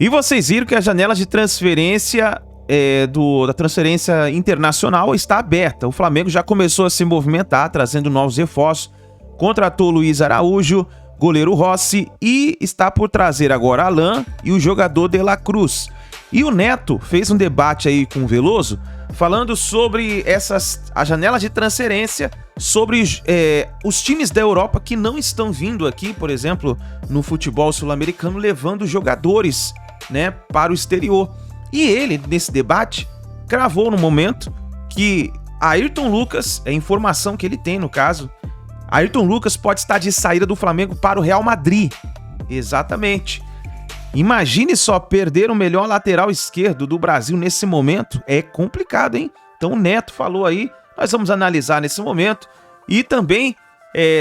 E vocês viram que a janela de transferência da transferência internacional está aberta. O Flamengo já começou a se movimentar, trazendo novos reforços. Contratou Luiz Araújo, goleiro Rossi e está por trazer agora Alain e o jogador De La Cruz. E o Neto fez um debate aí com o Veloso, falando sobre a janela de transferência, sobre os times da Europa que não estão vindo aqui, por exemplo, no futebol sul-americano, levando jogadores, né, para o exterior. E ele, nesse debate, cravou no momento que Ayrton Lucas, é a informação que ele tem no caso, Ayrton Lucas pode estar de saída do Flamengo para o Real Madrid. Exatamente. Imagine só, perder o melhor lateral esquerdo do Brasil nesse momento. É complicado, hein? Então o Neto falou aí, nós vamos analisar nesse momento. E também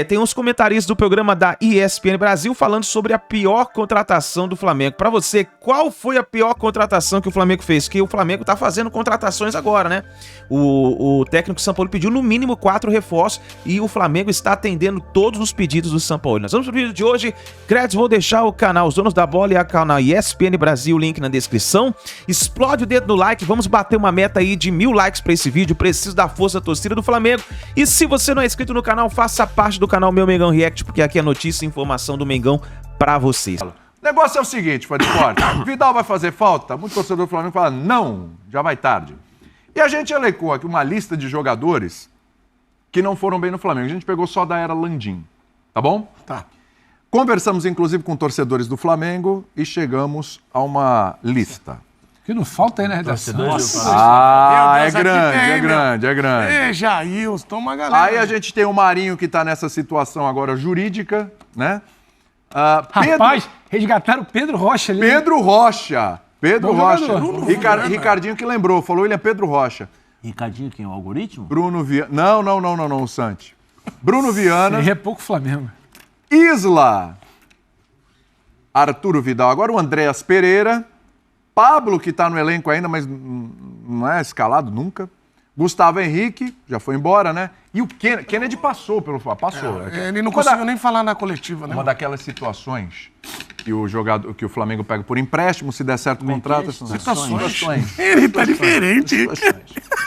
tem uns comentaristas do programa da ESPN Brasil falando sobre a pior contratação do Flamengo. Para você, qual foi a pior contratação que o Flamengo fez? Que o Flamengo tá fazendo contratações agora, né? O técnico São Paulo pediu no mínimo 4 reforços e o Flamengo está atendendo todos os pedidos do São Paulo. Nós vamos pro vídeo de hoje. Créditos, vou deixar o canal Os Donos da Bola e a canal ESPN Brasil, link na descrição. Explode o dedo no like, vamos bater uma meta aí de 1000 likes para esse vídeo. Preciso da força da torcida do Flamengo. E se você não é inscrito no canal, faça parte do canal Meu Mengão React, porque aqui é notícia e informação do Mengão pra vocês. O negócio é o seguinte, fã de esporte. Vidal vai fazer falta? Muito torcedor do Flamengo fala, não, já vai tarde. E a gente elencou aqui uma lista de jogadores que não foram bem no Flamengo. A gente pegou só da era Landim, tá bom? Tá. Conversamos, inclusive, com torcedores do Flamengo e chegamos a uma lista. O que não falta aí na redação. É grande. Ei, Jailson, toma a galera. Aí a gente tem o Marinho que tá nessa situação agora jurídica, né? Rapaz, resgataram o Pedro Rocha ali. Pedro Rocha. Jogador. Ricardinho que lembrou, falou ele é Pedro Rocha. Ricardinho quem? O algoritmo? Bruno Viana. Não, o Santi. Bruno Viana. Ele é pouco Flamengo. Isla. Arturo Vidal. Agora o Andréas Pereira. Pablo, que tá no elenco ainda, mas não é escalado nunca. Gustavo Henrique, já foi embora, né? E o Kennedy passou pelo Flamengo. Passou. Ele não conseguiu nem falar na coletiva, né? Uma daquelas situações que o Flamengo pega por empréstimo, se der certo contrato. Situações. Ele tá diferente.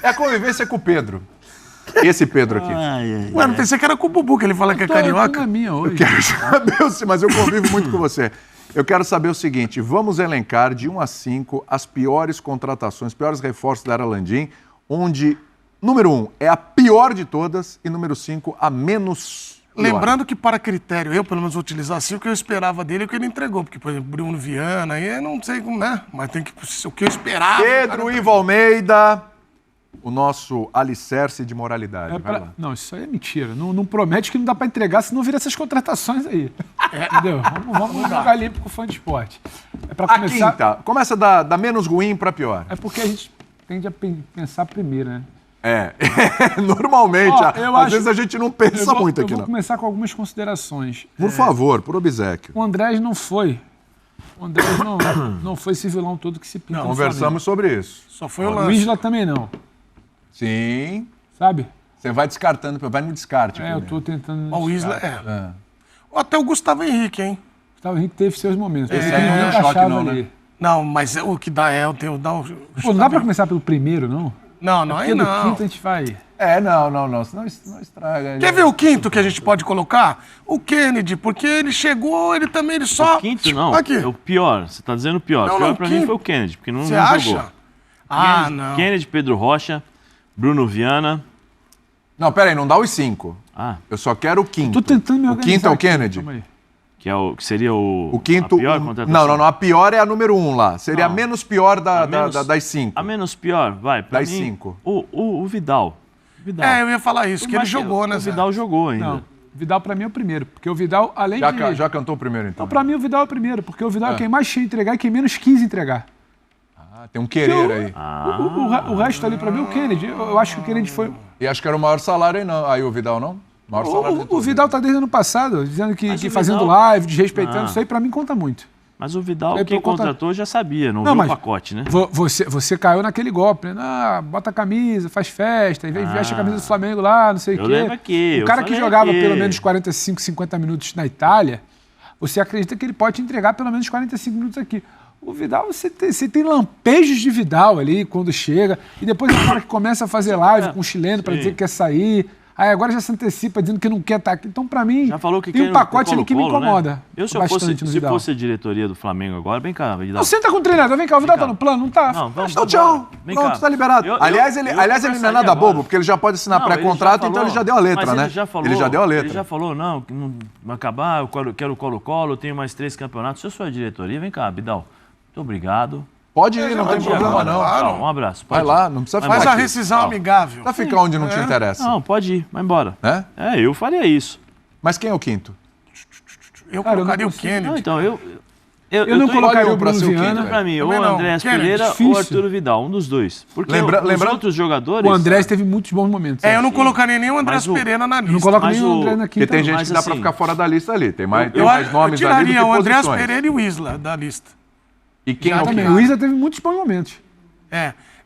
É a convivência com o Pedro. Esse Pedro aqui. Ué, não pensei que era com o Bubu, que ele fala que é carioca. Na minha hoje. Eu quero saber, mas eu convivo muito com você. Eu quero saber o seguinte, vamos elencar de 1 a 5 as piores contratações, piores reforços da era Landim, onde número 1 é a pior de todas e número 5 a menos pior. Lembrando que para critério, eu pelo menos vou utilizar assim, o que eu esperava dele é o que ele entregou, porque, por exemplo, Bruno Viana, aí eu não sei como, né? Mas tem que o que eu esperava. Pedro Ivo Almeida, o nosso alicerce de moralidade. Não, isso aí é mentira. Não promete que não dá pra entregar, senão vira essas contratações aí. Entendeu? Vamos jogar limpo com o fã de esporte. É pra começar... A quinta, começa da menos ruim pra pior. É porque a gente tende a pensar primeiro, né? Normalmente. Às vezes a gente não pensa muito aqui, não. Eu vou começar com algumas considerações. Por favor, por obséquio. O Andrés não foi. O Andrés não foi esse vilão todo que se pinta. Não, conversamos sobre isso. Só foi o lance. O Isla também não. Sim. Sabe? Você vai descartando, vai no descarte. Eu tô tentando... O Isla Até o Gustavo Henrique, hein? O Gustavo Henrique teve seus momentos. Esse aí não é choque não, ali. Né? Não, mas o que dá não dá pra começar pelo primeiro, não? Não, aí não. Porque do quinto a gente vai... Não, senão estraga. Quer ver o quinto que a gente pode colocar? O Kennedy, porque ele chegou, ele só... O quinto não, aqui. é o pior, você tá dizendo o pior. O pior pra mim foi o Kennedy, porque não Você jogou. acha? Não. Kennedy, Pedro Rocha, Bruno Viana... Não, peraí, não dá os 5. Eu só quero o quinto. Tô tentando me organizar. O quinto é o Kennedy? Calma aí. Que seria o quinto, a pior contratação? Não, a pior é a número 1 lá. Seria a menos pior das 5. A menos pior, vai, pra das mim, 5. O Vidal. Eu ia falar isso, que ele jogou, né, O Vidal jogou ainda. Não, o Vidal pra mim é o primeiro, porque o Vidal, além de... Já cantou o primeiro, então? Não, pra mim o Vidal é o primeiro, porque o Vidal é quem mais tinha entregar e quem menos quis entregar. Tem um querer aí. O resto ali pra mim é o Kennedy. Eu acho que o Kennedy foi... E acho que era o maior salário aí, não. Aí o Vidal não? Maior salário O Vidal tá desde o ano passado, dizendo que fazendo live, desrespeitando, isso aí pra mim conta muito. Mas o Vidal, quem contratou já sabia, não viu o pacote, né? Você caiu naquele golpe, né? Bota a camisa, faz festa, veste a camisa do Flamengo lá, não sei o quê. Lembro aqui, o cara que jogava pelo menos 45, 50 minutos na Itália, você acredita que ele pode te entregar pelo menos 45 minutos aqui. O Vidal, você tem lampejos de Vidal ali quando chega, e depois é o cara que começa a fazer live com o chileno para dizer que quer sair. Aí agora já se antecipa dizendo que não quer estar aqui. Então, pra mim, já falou que tem um pacote ali que me incomoda. Né? Se fosse a diretoria do Flamengo agora, vem cá, Vidal. Não, senta com o treinador, vem cá, o Vidal tá no plano, não tá? Não, vamos, tchau. Pronto, tá liberado. Aliás, ele não é nada bobo, porque ele já pode assinar pré-contrato, então ele já deu a letra, né? Ele já deu a letra. Ele já falou, não vai acabar, eu quero o Colo-Colo, eu tenho mais 3 campeonatos. Se eu sou a diretoria, vem cá, Vidal, muito obrigado. Pode ir, não tem problema não. Claro. Um abraço. Vai lá, não precisa ficar Faz aqui. a rescisão amigável. Vai ficar onde não te interessa. Não, pode ir, vai embora. É? Eu faria isso. Mas quem é o quinto? Eu colocaria o Kennedy. Não, então, eu não colocaria o Bruno Viana para mim, ou o Andréas Pereira ou o Arturo Vidal, um dos dois. Porque os outros jogadores... O Andréas teve muitos bons momentos. Eu não colocaria nem o Andréas Pereira na lista. Eu não coloco nem o André na quinta. Porque tem gente que dá para ficar fora da lista ali. Tem mais nomes ali do que posições. Eu tiraria o Andréas Pereira e o Isla da lista. E quem é o quinto? O Isla teve muitos bons momentos.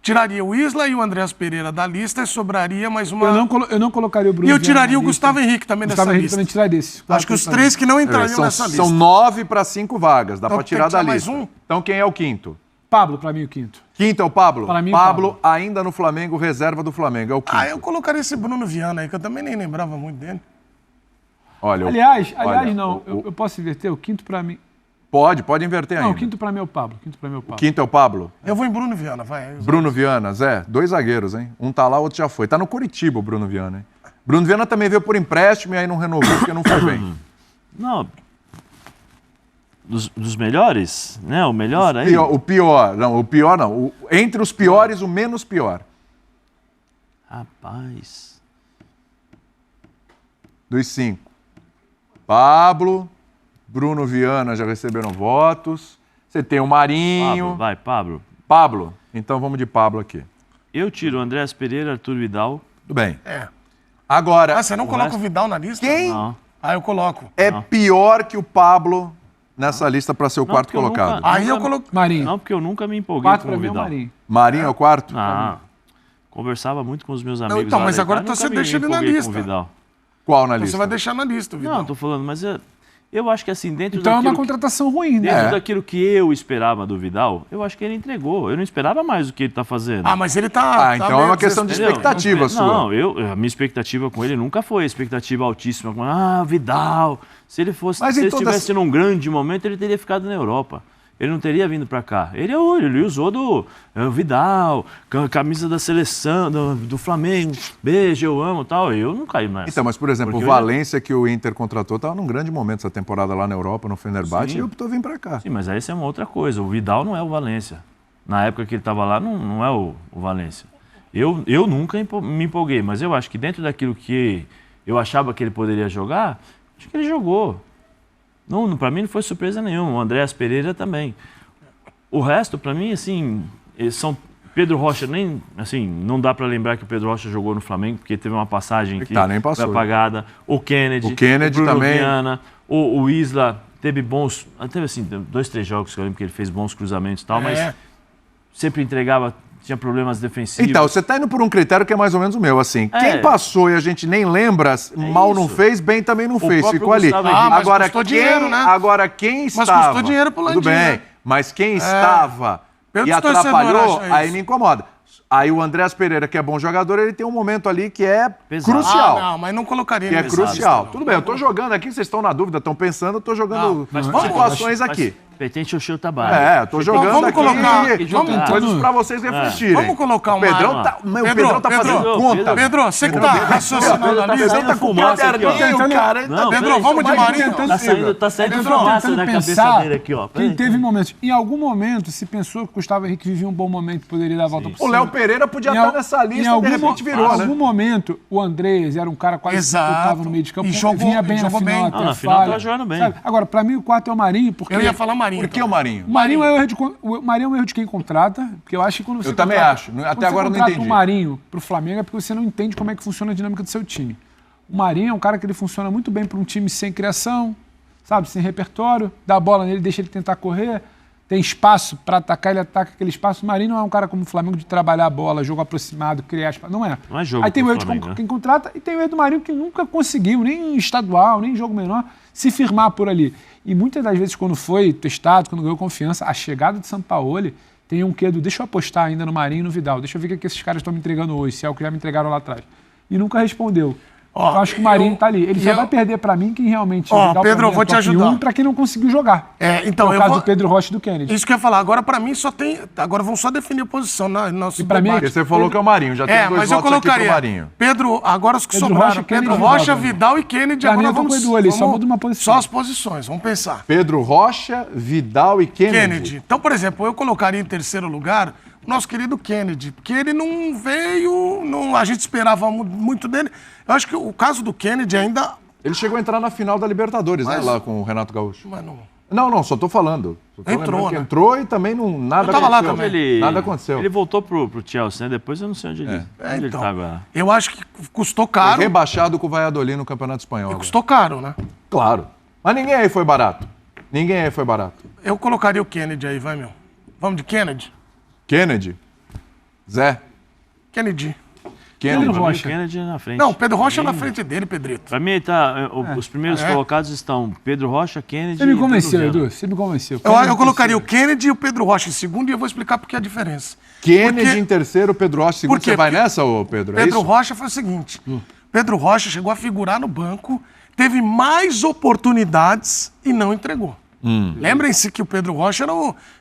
Tiraria o Isla e o Andréas Pereira da lista e sobraria mais uma... Eu não colocaria o Bruno. E eu tiraria o Gustavo Henrique também dessa lista. Gustavo Henrique também tiraria desse. Acho que os 3 que não entrariam nessa lista. São 9 para 5 vagas, dá para tirar da lista. Mais um? Então quem é o quinto? Pablo, para mim, o quinto. Quinto é o Pablo? Para mim, Pablo ainda no Flamengo, reserva do Flamengo, é o quinto. Eu colocaria esse Bruno Viana aí, que eu também nem lembrava muito dele. Olha, aliás, não, eu posso inverter, o quinto para mim... Pode inverter ainda. Não, o quinto pra mim é o Pablo. O quinto é o Pablo? Eu vou em Bruno Viana, vai. Bruno Viana, Zé, 2 zagueiros, hein? Um tá lá, o outro já foi. Tá no Curitiba o Bruno Viana, hein? Bruno Viana também veio por empréstimo e aí não renovou porque não foi bem. Não. Dos melhores, né? O melhor aí? O pior não. Entre os piores, o menos pior. Rapaz. Dos 5. Pablo... Bruno Viana já receberam votos. Você tem o Marinho. Pablo. Pablo. Então vamos de Pablo aqui. Eu tiro o Andréas Pereira, Arturo Vidal. Tudo bem. Agora... você não coloca o Vidal na lista? Quem eu coloco. Pior que o Pablo nessa lista para ser o quarto colocado? Eu coloco... Marinho. Não, porque eu nunca me empolguei com o Vidal. Marinho é o quarto? Conversava muito com os meus amigos. Então, mas agora você deixa ele na lista. Qual na lista? Você vai deixar na lista o Vidal. Não, tô falando, mas... Eu acho que assim, dentro então daquilo... é uma contratação ruim, né? Dentro daquilo que eu esperava do Vidal, eu acho que ele entregou. Eu não esperava mais do que ele tá fazendo. Mas ele tá... então é uma questão de expectativa sua. Não, a minha expectativa com ele nunca foi expectativa altíssima. Vidal... Se ele estivesse num grande momento, ele teria ficado na Europa. Ele não teria vindo para cá. Ele usou do Vidal, camisa da seleção, do Flamengo, beijo, eu amo e tal. Eu não caí nessa. Então, mas por exemplo, o Valência que o Inter contratou estava num grande momento essa temporada lá na Europa, no Fenerbahçe, e optou vir para cá. Sim, mas essa é uma outra coisa. O Vidal não é o Valência. Na época que ele estava lá, não é o Valência. Eu nunca me empolguei, mas eu acho que dentro daquilo que eu achava que ele poderia jogar, acho que ele jogou. Não, para mim não foi surpresa nenhuma. O Andréas Pereira também. O resto, para mim, assim, são Pedro Rocha, nem assim, não dá para lembrar que o Pedro Rocha jogou no Flamengo, porque teve uma passagem que nem passou, foi apagada. O Kennedy o Bruno também. Viana, o Isla teve bons, teve assim, 2, 3 jogos que eu lembro que ele fez bons cruzamentos e tal, mas sempre entregava, tinha problemas defensivos. Então, você está indo por um critério que é mais ou menos o meu, assim. Quem passou e a gente nem lembra, mal não fez, bem também não fez, ficou ali. Mas custou dinheiro, né? Agora, quem estava... Mas custou dinheiro pro Landim. Tudo bem, mas quem estava e atrapalhou, aí me incomoda. Aí o Andréas Pereira, que é bom jogador, ele tem um momento ali que é crucial. Não, mas não colocaria que é crucial. Tudo bem, eu tô jogando aqui, vocês estão na dúvida, estão pensando, eu tô jogando situações aqui. Pretende encher o trabalho. Eu tô jogando vamos aqui coisas pra vocês refletirem. Vamos colocar uma... O Pedrão tá fazendo conta. Pedro, você que tá raciocinando ali. O Pedrão tá com caderninho, cara. Pedro, vamos de Marinho. Tá saindo fumaça na cabeça dele aqui, ó. Quem teve momentos. Em algum momento, se pensou que o Gustavo Henrique vivia um bom momento e poderia dar a volta por cima. O Léo Pereira podia estar nessa lista e de repente virou, né? Em algum momento, o Andrés era um cara quase que estava no meio de campo. E vinha bem na final. Na final tava jogando bem. Agora, pra mim, o quarto é o Marinho, porque... Eu ia falar Marinho. Por que o Marinho? O Marinho é um erro de quem contrata, porque eu acho que quando você também acho. Até agora eu não entendi. O Marinho pro Flamengo é porque você não entende como é que funciona a dinâmica do seu time. O Marinho é um cara que ele funciona muito bem para um time sem criação, sabe, sem repertório, dá a bola nele, deixa ele tentar correr. tem espaço para atacar, ele ataca aquele espaço. O Marinho não é um cara como o Flamengo de trabalhar a bola, jogo aproximado, criar espaço. Não é. Não é jogo Aí tem o erro Flamengo, de quem contrata e tem o erro do Marinho que nunca conseguiu, nem em estadual, nem em jogo menor, se firmar por ali. E muitas das vezes, quando foi testado, quando ganhou confiança, a chegada de Sampaoli tem um quê do deixa eu apostar ainda no Marinho e no Vidal, deixa eu ver o que esses caras estão me entregando hoje, se é o que já me entregaram lá atrás. E nunca respondeu. Eu acho que o Marinho tá ali. Ele só vai perder pra mim quem realmente... Pedro, eu vou te ajudar. Pra quem não conseguiu jogar. Então, no caso do Pedro Rocha e do Kennedy. Isso que eu ia falar. Agora, pra mim, só tem... Agora vão só definir a posição. E pra mim, porque você falou que é o Marinho. Já tem 2 mas eu votos aqui pro colocaria Marinho. Pedro, agora os que Pedro sobraram. Rocha, Pedro Kennedy, Rocha, Vidal, Vidal e Kennedy. Pra mim, Agora eu tô vamos... com o Edu ali, só muda uma posição. Só as posições. Vamos pensar. Pedro Rocha, Vidal e Kennedy. Então, por exemplo, eu colocaria em terceiro lugar o nosso querido Kennedy, porque ele não veio, a gente esperava muito dele. Eu acho que o caso do Kennedy ainda... Ele chegou a entrar na final da Libertadores, né? Lá com o Renato Gaúcho. Mas não... Não, só tô falando. Entrou, né? Entrou e também nada tava lá aconteceu. também. Nada aconteceu. Ele voltou pro Chelsea, né? Depois eu não sei onde ele Então, tá agora. eu acho que custou Foi caro. rebaixado com o Valladolid no Campeonato Espanhol. Custou caro, né? Claro. Mas ninguém aí foi barato. Ninguém aí foi barato. Eu colocaria o Kennedy aí, vai, meu. Vamos de Kennedy? Kennedy. Zé. Kennedy. Kennedy. Pedro Rocha. Kennedy na frente. Não, Pedro Rocha na frente dele, Pedrito. Pra mim, os primeiros colocados estão Pedro Rocha, Kennedy Você me e convenceu, Pedro Edu. Você me convenceu. Eu colocaria o Kennedy e o Pedro Rocha em segundo e eu vou explicar por que a diferença. Kennedy Porque- em terceiro, Pedro Rocha em segundo. Por quê? Você vai Porque nessa, ô Pedro? É Pedro isso? Rocha foi o seguinte: Pedro Rocha chegou a figurar no banco, teve mais oportunidades e não entregou. Lembrem-se que o Pedro Rocha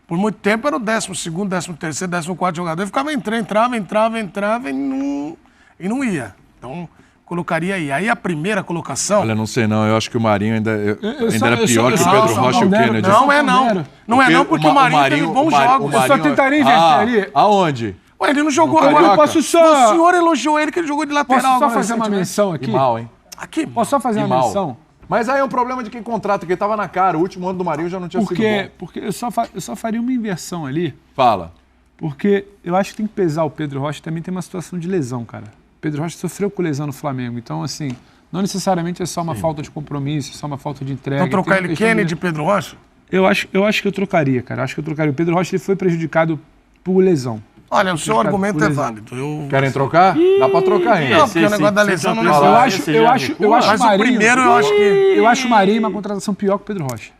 por muito tempo era o 12º, 13º, 14º jogador. Ele ficava entrava e não ia. Então, colocaria aí. Aí a primeira colocação... Olha, não sei não. Eu acho que o Marinho ainda era pior que o só Pedro Rocha e o Kennedy. Não é não. Não é não, porque o Marinho teve bons jogos. Eu só tentaria inverter ali. Aonde? Ué, ele não jogou No agora. Carioca? Posso só... O senhor elogiou ele que ele jogou de lateral. Posso só agora fazer uma recentemente. menção Que aqui? mal, hein? Aqui. Posso só fazer Que uma mal. menção? Mas aí é um problema de quem contrata, porque tava na cara. O último ano do Marinho já não tinha sido bom. Porque eu só faria uma inversão ali, Fala. porque eu acho que tem que pesar o Pedro Rocha, também tem uma situação de lesão, cara. O Pedro Rocha sofreu com lesão no Flamengo, então assim, não necessariamente é só uma falta de compromisso, é só uma falta de entrega. Então trocar tem uma ele questão Kennedy e Pedro Rocha? Eu acho que eu trocaria, cara. Acho que eu trocaria. O Pedro Rocha ele foi prejudicado por lesão. Olha, o seu Prejudicado argumento por é lesão. válido. Querem trocar? Dá pra trocar ainda. Não, porque o negócio da lesão não Fala. Eu acho Mas o Marinho, primeiro eu acho que... eu acho o Marinho uma contratação pior que o Pedro Rocha.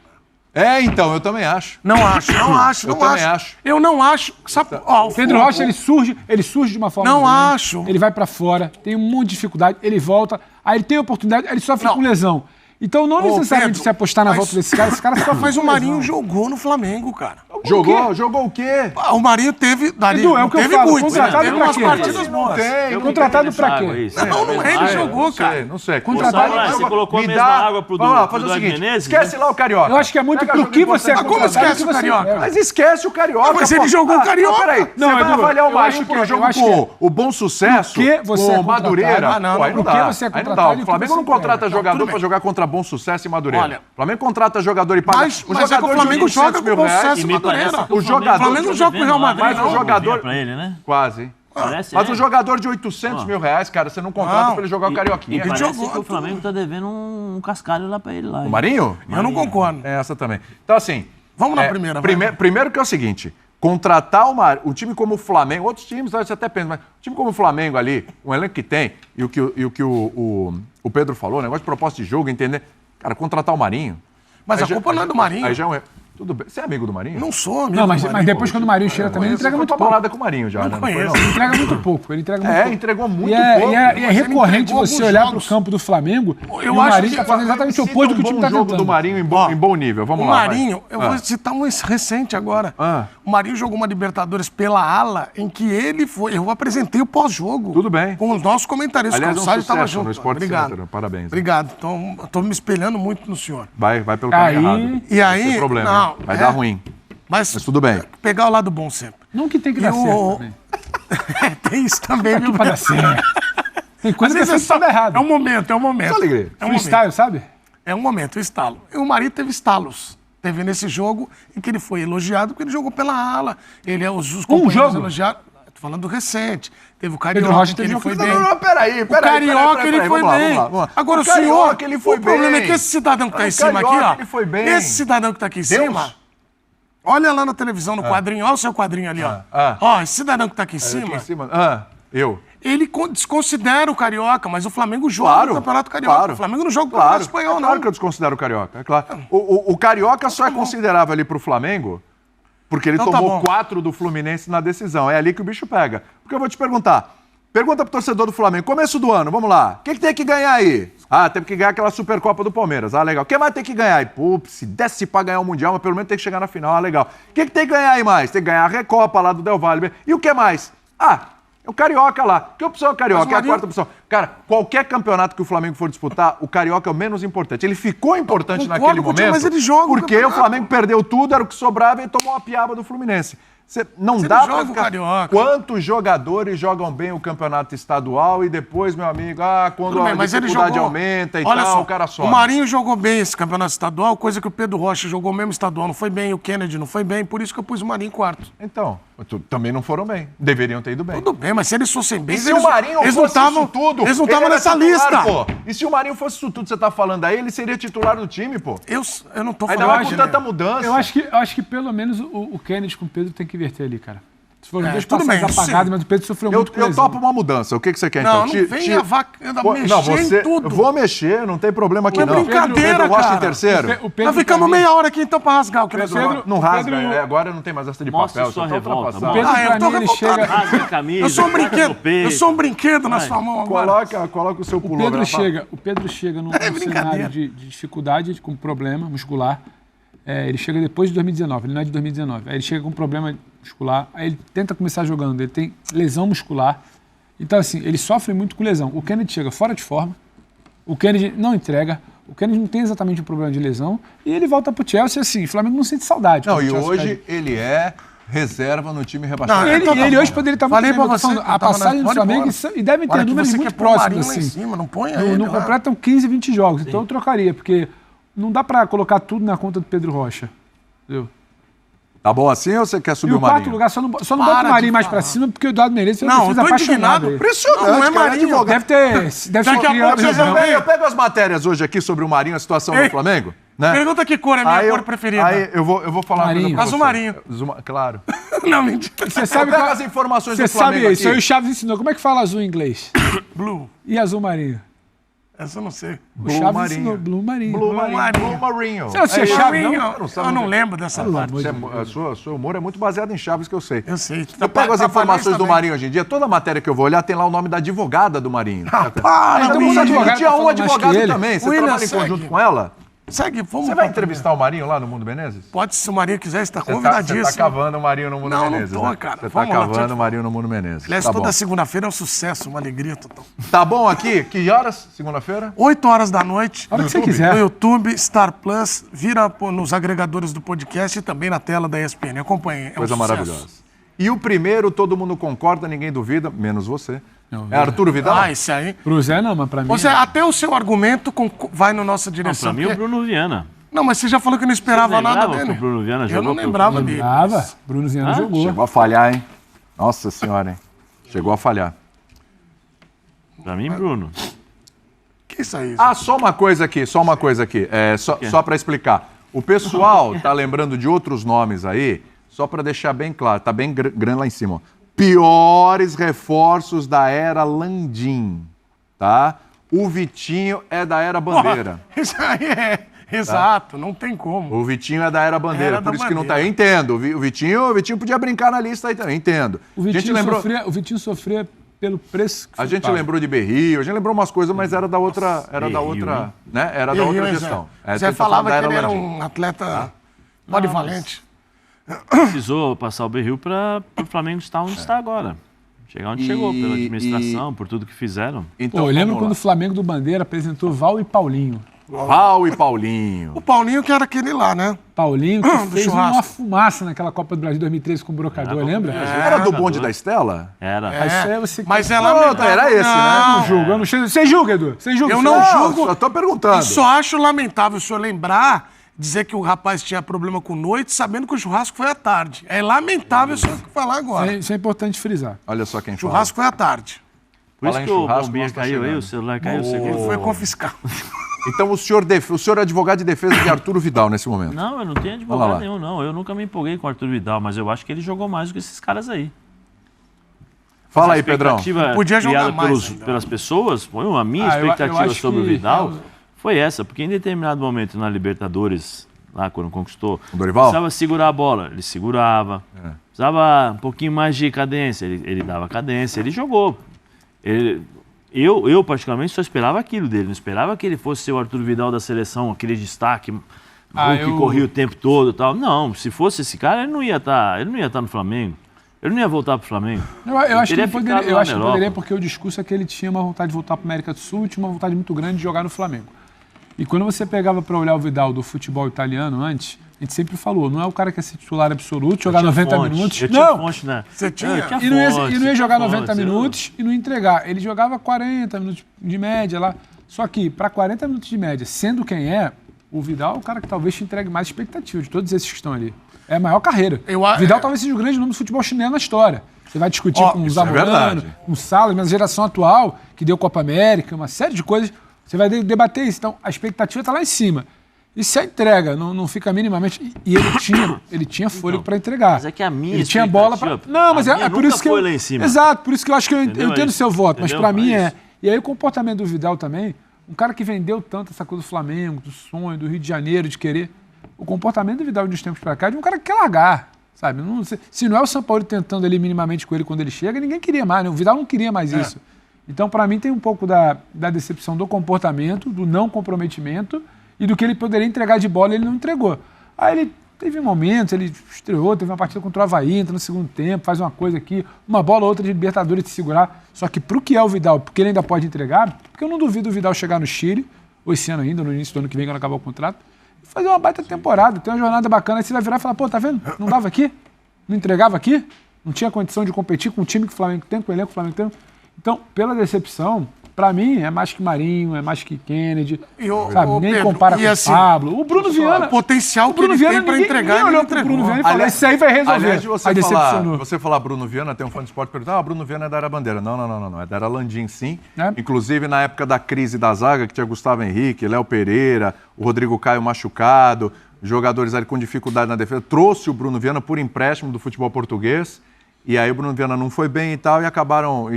É, então, eu também acho. Não acho. Eu também acho. Eu não acho. Sabe, ó, O Pedro Rocha, ele surge de uma forma Não grande, acho. Ele vai pra fora, tem um monte de dificuldade, ele volta, aí ele tem oportunidade, aí ele sofre com lesão. Então não necessariamente Pedro, se apostar na mas- volta desse cara, esse cara sofre Mas com o Marinho lesão. jogou no Flamengo, cara. Jogou o quê? O Marinho teve... Edu, é o que eu teve falo, muitos, contratado teve pra umas quê? partidas boas. Tem. Contratado pra quê? Não é, ele jogou, cara. Não sei. Contratado- Você colocou a Me mesma dá- água pro Vamos lá, do fazer o Eduardo seguinte. Menezes, Esquece lá o Carioca. Eu acho que é muito Pega pro jogo que você é importante. Como contratado esquece e o que você Carioca? entrega. Mas esquece o Carioca. Mas ele pô. jogou o Carioca. Peraí, Não, você vai Edu, avaliar o eu acho Marinho que- por jogo eu acho com o bom sucesso, Por que você é com o Madureira. contratado? não, Pô, aí por que dá. você é Aí não contratado dá. e o O que Flamengo você não contrata entrega? jogador tudo pra bem. jogar contra bom sucesso e Madureira. Olha- O Flamengo contrata jogador e paga. Mas é que o Flamengo joga com bom sucesso e Madureira. O jogador- O Flamengo não joga com o Real Madrid, Mas o não. jogador- Pra ele, né? Quase. Parece, Mas um jogador de 800 mil reais, cara, você não contrata Não. pra ele jogar o Carioquinha. Ele cara. Parece jogou que o Flamengo tá devendo um cascalho lá pra ele lá. O Marinho? Eu não concordo. É essa também. Então, assim. Vamos na primeira, vai. Primeiro que é o seguinte: contratar um time como o Flamengo, outros times, você até pensa, mas um time como o Flamengo ali, o elenco que tem, e o que o Pedro falou, negócio de proposta de jogo, entender. Cara, contratar o Marinho. Mas aí a culpa não é do Marinho. Aí já é um erro. Tudo bem. Você é amigo do Marinho? Não sou amigo Não, mas do Marinho. depois quando o Marinho chega também, ele entrega muito Foi pra pouco. balada com o Marinho já, né? Não foi, conheço. não? Ele entrega muito pouco. Ele entrega muito É, pouco. entregou muito E é pouco. ele recorrente entregou você alguns olhar jogos. pro campo do Flamengo Eu e o acho Marinho que- tá fazendo exatamente o Cita oposto do que o um time bom tá jogo tentando. do Marinho em bom nível. Vamos O lá. Marinho, eu vou citar um recente agora. O Marinho jogou uma Libertadores pela ala em que ele foi. Eu apresentei o pós-jogo. Tudo bem. Com os nossos comentaristas. Aliás, o é um Calçado estava sucesso junto. no Sport Obrigado. Center. Parabéns. Obrigado. Então, estou me espelhando muito no senhor. Vai pelo caminho Aí- errado. E aí. Não tem problema. Não, Vai dar ruim. Mas tudo bem. Pegar o lado bom sempre. Não que tem que E dar o- certo também. Tem isso também, viu? Pra dar certo. Tem coisa que Às é vezes sempre tudo errado. É um momento, é um momento. Só alegria. É um momento. Freestyle, sabe? É um momento, o estalo. E o Marinho teve estalos. Teve nesse jogo em que ele foi elogiado porque ele jogou pela ala. Ele, os companheiros jogo? elogiaram. Tô falando do recente. Teve o Pedro Carioca, Rocha que teve ele jogo foi que- bem. Não, peraí. O Carioca, ele foi bem. Vamos lá. Agora, o Carioca, senhor, ele foi o problema bem. é que esse cidadão que tá O em cima aqui, Carioca, ó. ele foi bem. Esse cidadão que tá aqui em Deus? cima... Olha lá na televisão, no quadrinho. Olha o seu quadrinho ali, ó. Ó, esse cidadão que tá aqui em cima. Aqui em cima. Eu. Ele desconsidera o Carioca, mas o Flamengo joga no Campeonato Carioca. Claro. O Flamengo não joga o Campeonato Espanhol, não. Claro que eu desconsidero o Carioca, é claro. O Carioca só é considerável ali pro Flamengo porque ele Então tá tomou bom. 4 do Fluminense na decisão. É ali que o bicho pega. Porque eu vou te perguntar. Pergunta pro torcedor do Flamengo. Começo do ano, vamos lá. O que tem que ganhar aí? Tem que ganhar aquela Supercopa do Palmeiras. Legal. Quem mais tem que ganhar aí? Pô, se desse pra ganhar o Mundial, mas pelo menos tem que chegar na final. Legal. O que tem que ganhar aí mais? Tem que ganhar a Recopa lá do Del Valle. E o que mais? É o Carioca lá. Que opção é o Carioca? É a quarta opção. Cara, qualquer campeonato que o Flamengo for disputar, o Carioca é o menos importante. Ele ficou importante naquele momento mas ele joga porque o Flamengo perdeu tudo, era o que sobrava e tomou uma piaba do Fluminense. Não dá pra joga o ficar... Carioca. Quantos jogadores jogam bem o campeonato estadual e depois, meu amigo, quando Tudo bem, a mas ele dificuldade jogou... aumenta e Olha tal, só, o cara sobe. o Marinho jogou bem esse campeonato estadual, coisa que o Pedro Rocha jogou mesmo estadual, não foi bem, o Kennedy não foi bem, por isso que eu pus o Marinho em quarto. Então, também não foram bem. Deveriam ter ido bem. Tudo bem, mas se eles fossem bem, E se o Marinho eles fosse não tavam, isso tudo? eles não ele estavam era nessa titular, lista. pô. E se o Marinho fosse isso tudo que você tá falando aí, ele seria titular do time, pô. Eu não tô Ainda falando mais com tanta mudança. Eu acho que pelo menos o Kennedy com o Pedro tem que inverter ali, cara. Se for os dois tudo bem, passagens apagados, sim. mas o Pedro sofreu muito com Eu lesão. topo uma mudança. O que você quer, Não, então? não vem a vaca mexer em tudo. Vou mexer, não tem problema aqui, É não. brincadeira, Pedro Rocha em cara. terceiro. O Pedro, Nós ficamos pra mim- meia hora aqui então pra rasgar o que nós Pedro, falamos. não rasga, Pedro- agora não tem mais essa de Mostra papel. sua você tá revolta, ultrapassado. Pedro, eu pra tô mim, ele revoltado. chega... Rasga a camisa, Eu sou um bota no brinquedo. peito. Eu sou um brinquedo na Vai. sua mão agora. Coloca o seu O pullover. Pedro chega num brincadeira. cenário de dificuldade, com problema muscular. Ele chega depois de 2019, ele não é de 2019. Aí ele chega com problema muscular, aí ele tenta começar jogando, ele tem lesão muscular. Então, assim, ele sofre muito com lesão. O Kennedy chega fora de forma, o Kennedy não entrega, o Kennedy não tem exatamente um problema de lesão, e ele volta pro Chelsea, assim, o Flamengo não sente saudade. Não, quando o e Chelsea hoje perde. ele é reserva no time rebaixado. Não, Ele, então tá ele bom. hoje poderia estar Falei muito bem, pra mas eu tô você, falando, a tava passagem do pode ir Flamengo embora. e devem ter Hora que números você muito quer pôr o Marinho próximos, lá em assim. cima, não põe Não, ele não lá. completam 15, 20 jogos, então eu trocaria, porque não dá pra colocar tudo na conta do Pedro Rocha. Entendeu? Tá bom assim ou você quer E subir o o quarto Marinho? lugar, só não bota Para o Marinho de mais falar. pra cima, porque o Eduardo Menezes é uma Não, eu defesa tô apaixonada. indignado. aí. Impressionante, Não, não é cara, Marinho. advogado. Deve ser Daqui a criado pouco vocês razão. vão ver. Eu pego as matérias hoje aqui sobre o Marinho, a situação do Flamengo, né? Pergunta que cor é a minha Aí cor eu- preferida. Aí eu vou falar uma coisa Marinho. pra Azul você. marinho. Claro. Não, mentira. Você Eu sabe pego qual- as informações Você do Flamengo sabe isso, aqui. aí o Chaves ensinou. Como é que fala azul em inglês? Blue. E azul marinho? Essa eu não sei. O Chaves ensinou Blue Marinho. Blue Marinho. Marinho. Blue Marinho. Você não assistia É isso. Chaves, não? Eu não lembro dessa parte. Seu humor é muito baseado em Chaves, que eu sei. Eu sei. Eu pego as informações do também. Marinho hoje em dia, toda matéria que eu vou olhar tem lá o nome da advogada do Marinho. Para, Então, William. os advogados Tinha tá um falando mais advogado que ele. também. Você William, trabalha em segue. conjunto com ela? Segue, vamos Você pra vai entrevistar o Marinho lá no Mundo Menezes? Pode, se o Marinho quiser, está Você convidadíssimo. tá cavando o Marinho no Mundo Não, não Menezes, tô, né? cara. Você tá Vamos lá, cavando Tiago. o Marinho no Mundo Menezes. Aliás, Tá toda bom. segunda-feira é um sucesso, uma alegria total. Tá bom aqui? Que horas? Segunda-feira? 8 horas da noite. A hora que você No quiser. YouTube, Star Plus, vira nos agregadores do podcast e também na tela da ESPN. Acompanhem. É Coisa um sucesso. maravilhosa. E o primeiro, todo mundo concorda, ninguém duvida, menos você. É Arturo Vidal? Ah, esse aí. Pro Zé não, mas pra mim... Você, até o seu argumento vai na nossa Não, direção. pra mim, o porque- Bruno Viana. Não, mas você já falou que não esperava Vocês nada lembravam dele. que o Bruno Viana Eu jogou não pelo lembrava dele. Brava. Bruno Viana jogou. Chegou a falhar, hein? Nossa senhora, hein? Chegou a falhar. Pra mim, Bruno. Que isso aí? Ah, só uma coisa aqui. Só para explicar. O pessoal tá lembrando de outros nomes aí, só para deixar bem claro, tá bem grande lá em cima. Ó. Piores reforços da era Landim, tá? O Vitinho é da era Bandeira. Isso aí é. Exato, não tem como. O Vitinho é da era Bandeira, Era por da isso que não tá. Bandeira. Eu entendo. O Vitinho podia brincar na lista aí também, entendo. O A gente Vitinho, lembrou. sofria pelo preço que A foi gente pago. lembrou de Berrio, a gente lembrou umas coisas, mas era da outra, Berrio, hein? né? Era da outra gestão. Você tá falava falando que da ele era Landim. um atleta polivalente. Precisou passar o Berril para o Flamengo estar onde está agora. Chegar onde chegou, pela administração, por tudo que fizeram. Então, Pô, eu lembro vamos quando o lá. Flamengo do Bandeira apresentou Val e Paulinho. Val e Paulinho. O Paulinho que era aquele lá, né? Paulinho que Do fez churrasco. uma fumaça naquela Copa do Brasil 2013 com o Brocador, lembra? Era do bonde da Estela? Era. Mas isso aí você... Mas é Não, lamentável. era esse, né? Não, Não julga, eu não chego... Você julga, Edu? Você julga? Eu Você não julga? julgo. Só tô perguntando. E só acho lamentável o senhor lembrar, dizer que o rapaz tinha problema com noite, sabendo que o churrasco foi à tarde. É lamentável o senhor falar agora. Isso é importante frisar. Olha só quem O churrasco foi à tarde. Por isso Fala em que o churrasco, bombinha nós tá caiu aí, chegando. o celular caiu. Ele foi confiscado. Então o senhor é advogado de defesa de Arturo Vidal nesse momento? Não, eu não tenho advogado nenhum, não. Eu nunca me empolguei com o Arturo Vidal, mas eu acho que ele jogou mais do que esses caras aí. Fala aí, Pedrão. Podia jogar mais pelas pessoas, a minha expectativa sobre o Vidal foi essa, porque em determinado momento na Libertadores, lá quando conquistou, o Dorival precisava segurar a bola, ele segurava, precisava um pouquinho mais de cadência, ele dava cadência, ele jogou. Eu particularmente só esperava aquilo dele, não esperava que ele fosse ser o Arturo Vidal da seleção, aquele destaque, que corria o tempo todo e tal. Não, se fosse esse cara, ele não ia estar no Flamengo. Ele não ia voltar pro Flamengo. Eu acho que ele poderia, porque o discurso é que ele tinha uma vontade de voltar para a América do Sul e tinha uma vontade muito grande de jogar no Flamengo. E quando você pegava para olhar o Vidal do futebol italiano antes, a gente sempre falou, não é o cara que ia ser titular absoluto, jogar 90 minutos. Fonte, né? Você tinha. E não ia jogar 90 minutos e não entregar. Ele jogava 40 minutos de média lá. Só que, para 40 minutos de média, sendo quem é, o Vidal é o cara que talvez te entregue mais expectativa de todos esses que estão ali. É a maior carreira. Vidal talvez seja o grande nome do futebol chileno na história. Você vai discutir com o Zamorano, com o Salas, mas a geração atual, que deu Copa América, uma série de coisas, você vai debater isso. Então, a expectativa está lá em cima. E se a entrega não fica minimamente... E ele tinha fôlego para entregar. Mas é que a minha ele tinha bola para... Não, mas é por isso que foi lá em cima. Exato, por isso que eu acho que eu entendo o seu voto, mas para mim é... E aí o comportamento do Vidal também, um cara que vendeu tanto essa coisa do Flamengo, do sonho, do Rio de Janeiro, de querer... O comportamento do Vidal de uns tempos para cá é de um cara que quer largar, sabe? Se não é o São Paulo tentando ali minimamente com ele quando ele chega, ninguém queria mais, né? O Vidal não queria mais isso. Então, para mim, tem um pouco da decepção do comportamento, do não comprometimento e do que ele poderia entregar de bola e ele não entregou. Aí ele teve momentos, ele estreou, teve uma partida contra o Avaí, entra no segundo tempo, faz uma coisa aqui, uma bola ou outra de Libertadores de segurar. Só que pro que é o Vidal, porque ele ainda pode entregar, porque eu não duvido o Vidal chegar no Chile, ou esse ano ainda, no início do ano que vem, quando acabar o contrato, fazer uma baita temporada, ter uma jornada bacana, aí você vai virar e falar, pô, tá vendo? Não dava aqui? Não entregava aqui? Não tinha condição de competir com o time que o Flamengo tem, com o elenco que o Flamengo tem. Então, pela decepção, pra mim, é mais que Marinho, é mais que Kennedy, sabe? Nem Pedro, compara com assim, o Pablo. O Bruno Viana... O potencial que ele tem pra entregar, ninguém olhou pro Bruno Viana e falou, isso aí vai resolver. Aliás, de você falar Bruno Viana, tem um fã de esporte que pergunta, Bruno Viana é da Era Bandeira. Não, é da Era Landim, sim. Inclusive, na época da crise da zaga, que tinha Gustavo Henrique, Léo Pereira, o Rodrigo Caio machucado, jogadores ali com dificuldade na defesa, trouxe o Bruno Viana por empréstimo do futebol português, e aí o Bruno Viana não foi bem e tal, e acabaram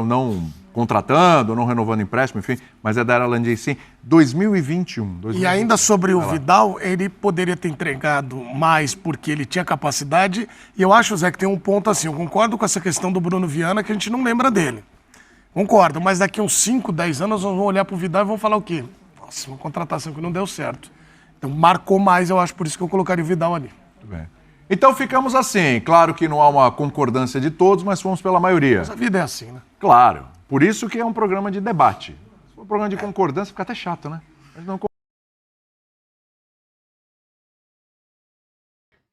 não contratando, não renovando empréstimo, enfim, mas é da Era Landim, sim. 2021. E ainda sobre o Vidal, ele poderia ter entregado mais porque ele tinha capacidade, e eu acho, Zé, que tem um ponto assim, eu concordo com essa questão do Bruno Viana, que a gente não lembra dele. Concordo, mas daqui uns 5, 10 anos nós vamos olhar pro Vidal e vamos falar o quê? Nossa, uma contratação que não deu certo. Então marcou mais, eu acho, por isso que eu colocaria o Vidal ali. Muito bem. Então ficamos assim. Claro que não há uma concordância de todos, mas fomos pela maioria. Mas a vida é assim, né? Claro. Por isso que é um programa de debate. Se for um programa de concordância, fica até chato, né? Mas não...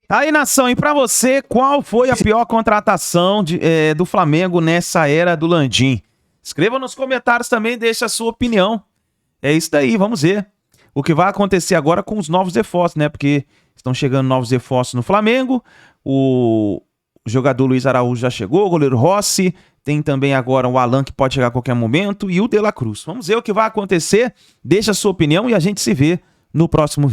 Aí, nação, e pra você, qual foi a pior contratação do Flamengo nessa era do Landim? Escreva nos comentários também, deixa a sua opinião. É isso daí, vamos ver o que vai acontecer agora com os novos reforços, né? Porque estão chegando novos reforços no Flamengo, o jogador Luiz Araújo já chegou, o goleiro Rossi, tem também agora o Alan que pode chegar a qualquer momento e o De La Cruz. Vamos ver o que vai acontecer, deixa a sua opinião e a gente se vê no próximo vídeo.